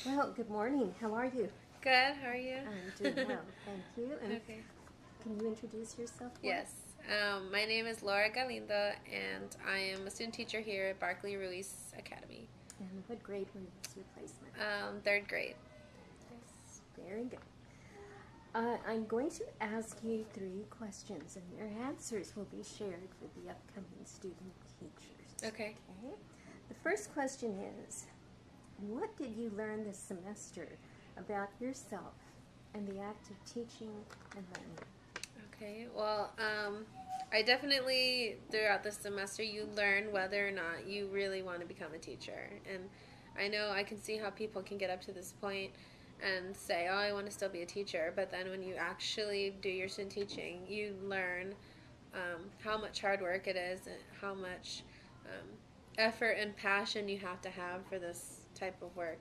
Well, good morning. How are you? Good, how are you? I'm doing well, thank you. And Okay. can you introduce yourself for us? Yes. My name is Laura Galindo, and I am a student teacher here at Barkley Ruiz Academy. And what grade was your placement? Third grade. Yes, very good. I'm going to ask you three questions, and your answers will be shared with the upcoming student teachers. Okay. Okay. The first question is, what did you learn this semester about yourself and the act of teaching and learning? Okay. Well, I definitely, throughout the semester, you learn whether or not you really want to become a teacher. And I know I can see how people can get up to this point and say, oh, I want to still be a teacher. But then when you actually do your student teaching, you learn how much hard work it is and how much effort and passion you have to have for this type of work.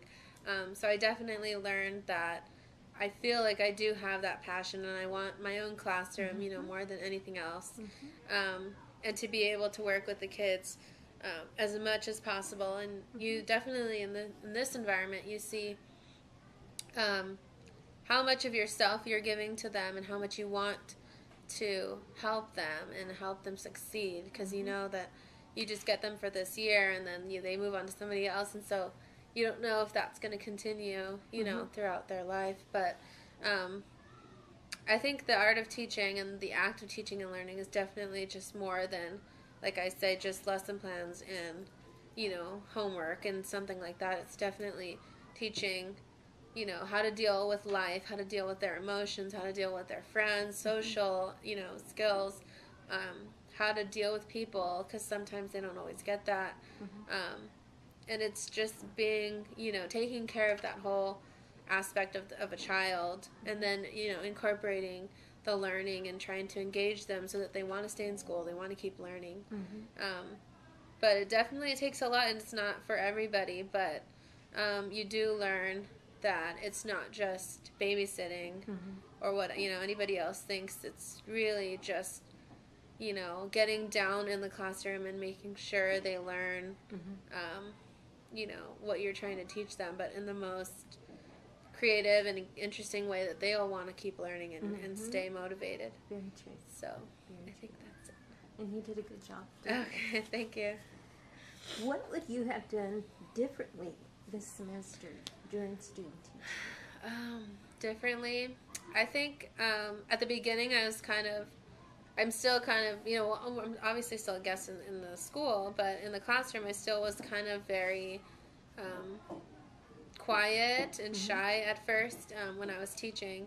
So I definitely learned that I feel like I do have that passion and I want my own classroom, more than anything else. And to be able to work with the kids as much as possible. And you definitely, in this environment, you see how much of yourself you're giving to them and how much you want to help them and help them succeed, because you know that you just get them for this year and then they move on to somebody else, and so you don't know if that's going to continue throughout their life. But I think the art of teaching and the act of teaching and learning is definitely just more than, like I say, just lesson plans and homework and something like that. It's definitely teaching how to deal with life, how to deal with their emotions, how to deal with their friends, social, skills, how to deal with people, because sometimes they don't always get that. And it's just being, taking care of that whole aspect of a child, and then, incorporating the learning and trying to engage them so that they want to stay in school, they want to keep learning. But it definitely takes a lot, and it's not for everybody, but you do learn that it's not just babysitting or what anybody else thinks. It's really just getting down in the classroom and making sure they learn what you're trying to teach them, but in the most creative and interesting way that they'll want to keep learning and stay motivated. Very true. So Very I true. think that's it. And you did a good job. Okay, thank you. What would you have done differently this semester during student teaching? Differently, I think at the beginning I'm still kind of, I'm obviously still a guest in the school, but in the classroom I still was kind of very quiet and shy at first when I was teaching,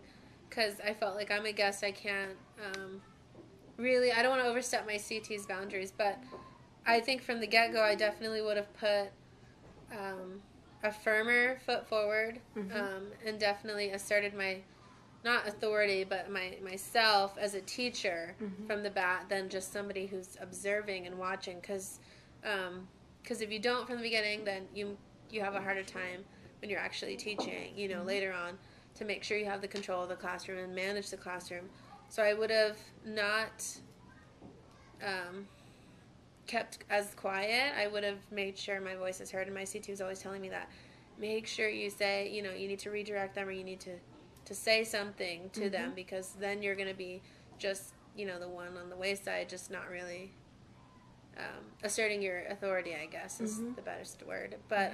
because I felt like I'm a guest. I can't really, I don't want to overstep my CT's boundaries, but I think from the get-go I definitely would have put a firmer foot forward, and definitely asserted my, not authority, but myself as a teacher from the bat than just somebody who's observing and watching. Because if you don't from the beginning, then you have a harder time when you're actually teaching, later on, to make sure you have the control of the classroom and manage the classroom. So I would have not kept as quiet. I would have made sure my voice is heard, and my CT was always telling me that. Make sure you say, you need to redirect them, or you need to say something to them, because then you're going to be just, the one on the wayside, just not really asserting your authority, I guess, is the best word. But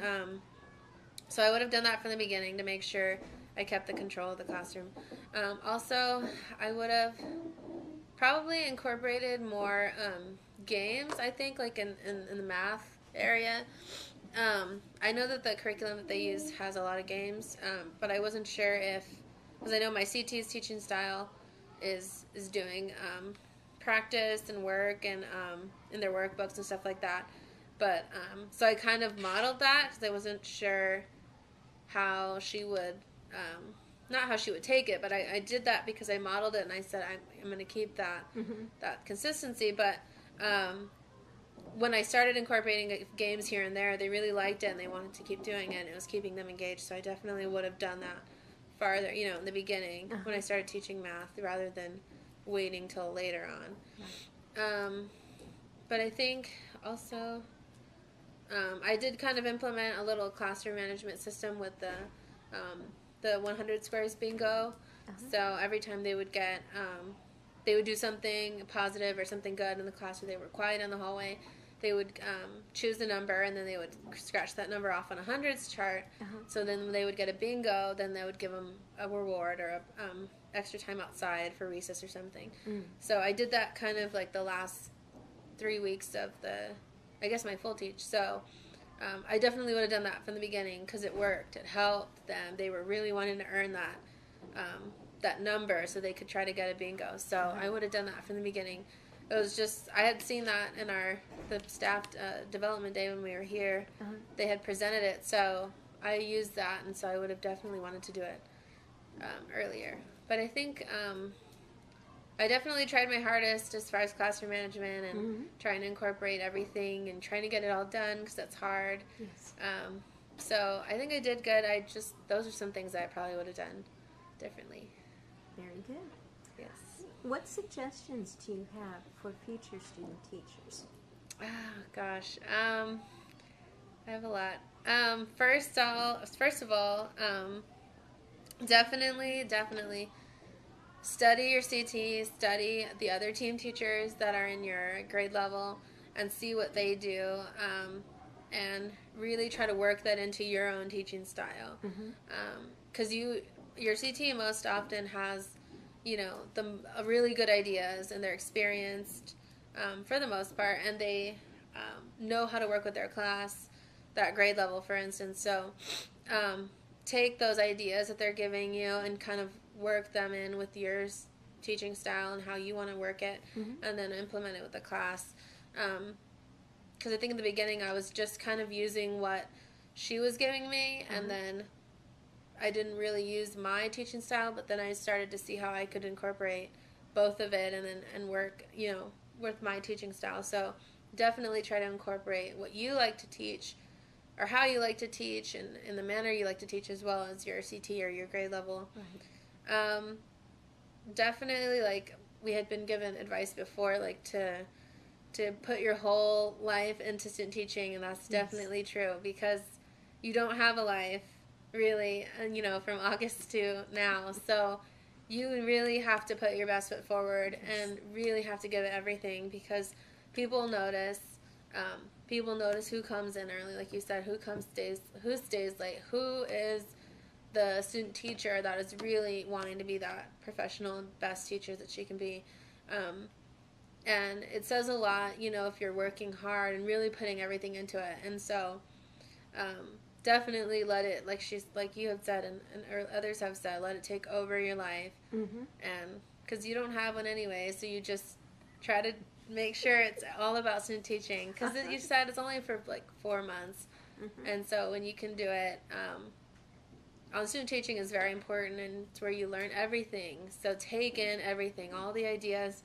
so I would have done that from the beginning to make sure I kept the control of the classroom. Also, I would have probably incorporated more games, I think, like in the math area. I know that the curriculum that they use has a lot of games, but I wasn't sure if, because I know my CT's teaching style is doing practice and work and in their workbooks and stuff like that. But so I kind of modeled that, because I wasn't sure how she would, not how she would take it, but I did that because I modeled it, and I said I'm going to keep that consistency. But when I started incorporating games here and there, they really liked it and they wanted to keep doing it, and it was keeping them engaged. So I definitely would have done that farther, in the beginning when I started teaching math, rather than waiting till later on. But I think also I did kind of implement a little classroom management system with the 100 squares bingo. So every time they would get, they would do something positive or something good in the class, or they were quiet in the hallway, they would choose a number, and then they would scratch that number off on a hundreds chart. So then when they would get a bingo, then they would give them a reward or a extra time outside for recess or something. So I did that kind of like the last 3 weeks of I guess my full teach. So I definitely would have done that from the beginning because it worked. It helped them. They were really wanting to earn that number so they could try to get a bingo. So I would have done that from the beginning. It was just, I had seen that in the staff development day when we were here. They had presented it, so I used that, and so I would have definitely wanted to do it earlier. But I think I definitely tried my hardest as far as classroom management and trying to incorporate everything and trying to get it all done because that's hard. Yes. So I think I did good. Those are some things that I probably would have done differently. Very good. Yes. What suggestions do you have for future student teachers? Oh, gosh. I have a lot. First of all, definitely study your CT, study the other team teachers that are in your grade level and see what they do, and really try to work that into your own teaching style. Because your CT most often has, really good ideas, and they're experienced for the most part, and they know how to work with their class, that grade level, for instance. So take those ideas that they're giving you and kind of work them in with your teaching style and how you want to work it, and then implement it with the class. Because I think in the beginning I was just kind of using what she was giving me, and then I didn't really use my teaching style, but then I started to see how I could incorporate both of it and work, with my teaching style. So definitely try to incorporate what you like to teach or how you like to teach and in the manner you like to teach, as well as your CT or your grade level. Right. Definitely, like we had been given advice before, like to put your whole life into student teaching, and that's definitely true, because you don't have a life really, from August to now. So you really have to put your best foot forward and really have to give it everything, because people notice. People notice who comes in early, like you said, who stays late, who is the student teacher that is really wanting to be that professional and best teacher that she can be. And it says a lot, if you're working hard and really putting everything into it. And so definitely let it, like you have said and others have said, let it take over your life. And because you don't have one anyway, so you just try to make sure it's all about student teaching, because you said it's only for like 4 months. And so when you can do it, student teaching is very important, and it's where you learn everything. So take in everything, all the ideas,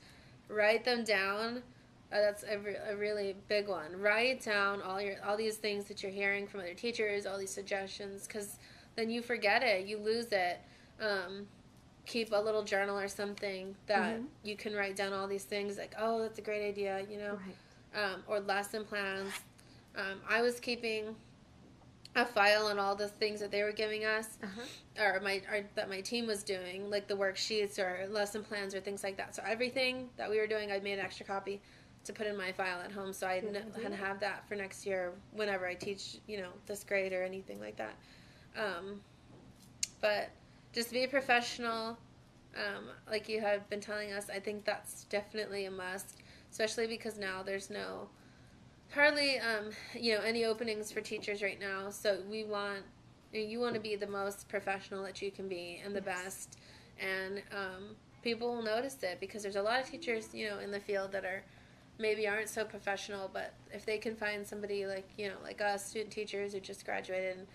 write them down. That's a really big one. Write down all these things that you're hearing from other teachers, all these suggestions, because then you forget it, you lose it. Keep a little journal or something that you can write down all these things, like, oh, that's a great idea, right. Or lesson plans. I was keeping a file on all the things that they were giving us, or that my team was doing, like the worksheets or lesson plans or things like that. So everything that we were doing, I made an extra copy to put in my file at home, so I can have that for next year whenever I teach, this grade or anything like that. But just be professional, like you have been telling us. I think that's definitely a must, especially because now there's hardly any openings for teachers right now. So you want to be the most professional that you can be and the best, and people will notice it, because there's a lot of teachers in the field that aren't so professional, but if they can find somebody like like us, student teachers who just graduated and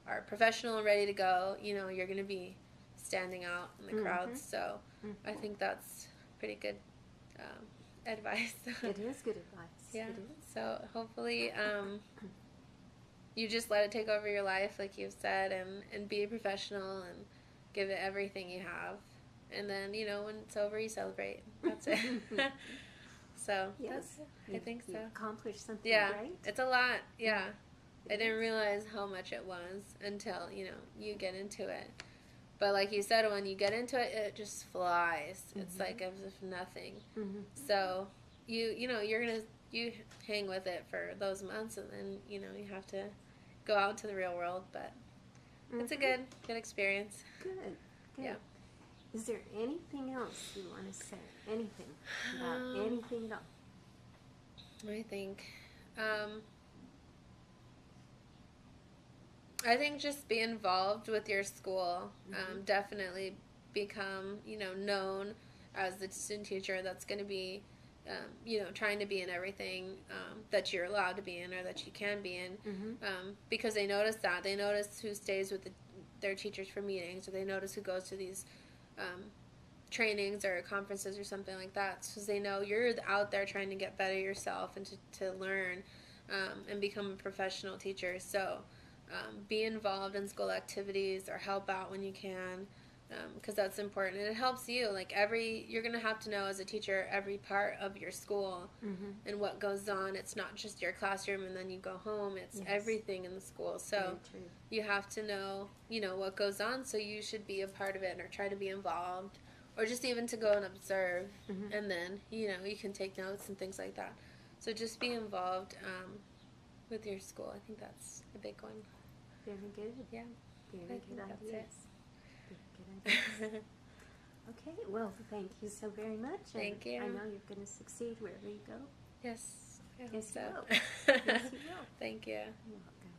are professional and ready to go, you're going to be standing out in the crowds. So I think that's pretty good advice. It is good advice. Yeah. It is. So hopefully you just let it take over your life, like you've said, and be a professional and give it everything you have. And then, when it's over, you celebrate. That's it. So yes, I think so. You accomplished something great. great. It's a lot. Yeah. I didn't realize how much it was until, you get into it. But like you said, when you get into it, it just flies. Mm-hmm. It's like as if nothing. Mm-hmm. So you hang with it for those months, and then, you have to go out into the real world. But it's a good experience. Good. Yeah. Is there anything else you want to say? Anything about anything at all? I think. I think just be involved with your school. Mm-hmm. Definitely become, known as the student teacher that's going to be, trying to be in everything that you're allowed to be in or that you can be in. Mm-hmm. Because they notice that. They notice who stays with their teachers for meetings, or they notice who goes to these trainings or conferences or something like that. So they know you're out there trying to get better yourself and to learn and become a professional teacher. So be involved in school activities or help out when you can, because that's important. And it helps you. Like you're going to have to know as a teacher every part of your school. Mm-hmm. And what goes on. It's not just your classroom and then you go home. It's everything in the school. So you have to know, what goes on. So you should be a part of it or try to be involved, or just even to go and observe. Mm-hmm. And then, you can take notes and things like that. So just be involved with your school. I think that's a big one. Very good. Yeah. Very good ideas. Very good ideas. Okay, well, thank you so very much. Thank you. I know you're going to succeed wherever you go. Yes. Yes, so. You will. Yes, you will. Thank you. You're welcome.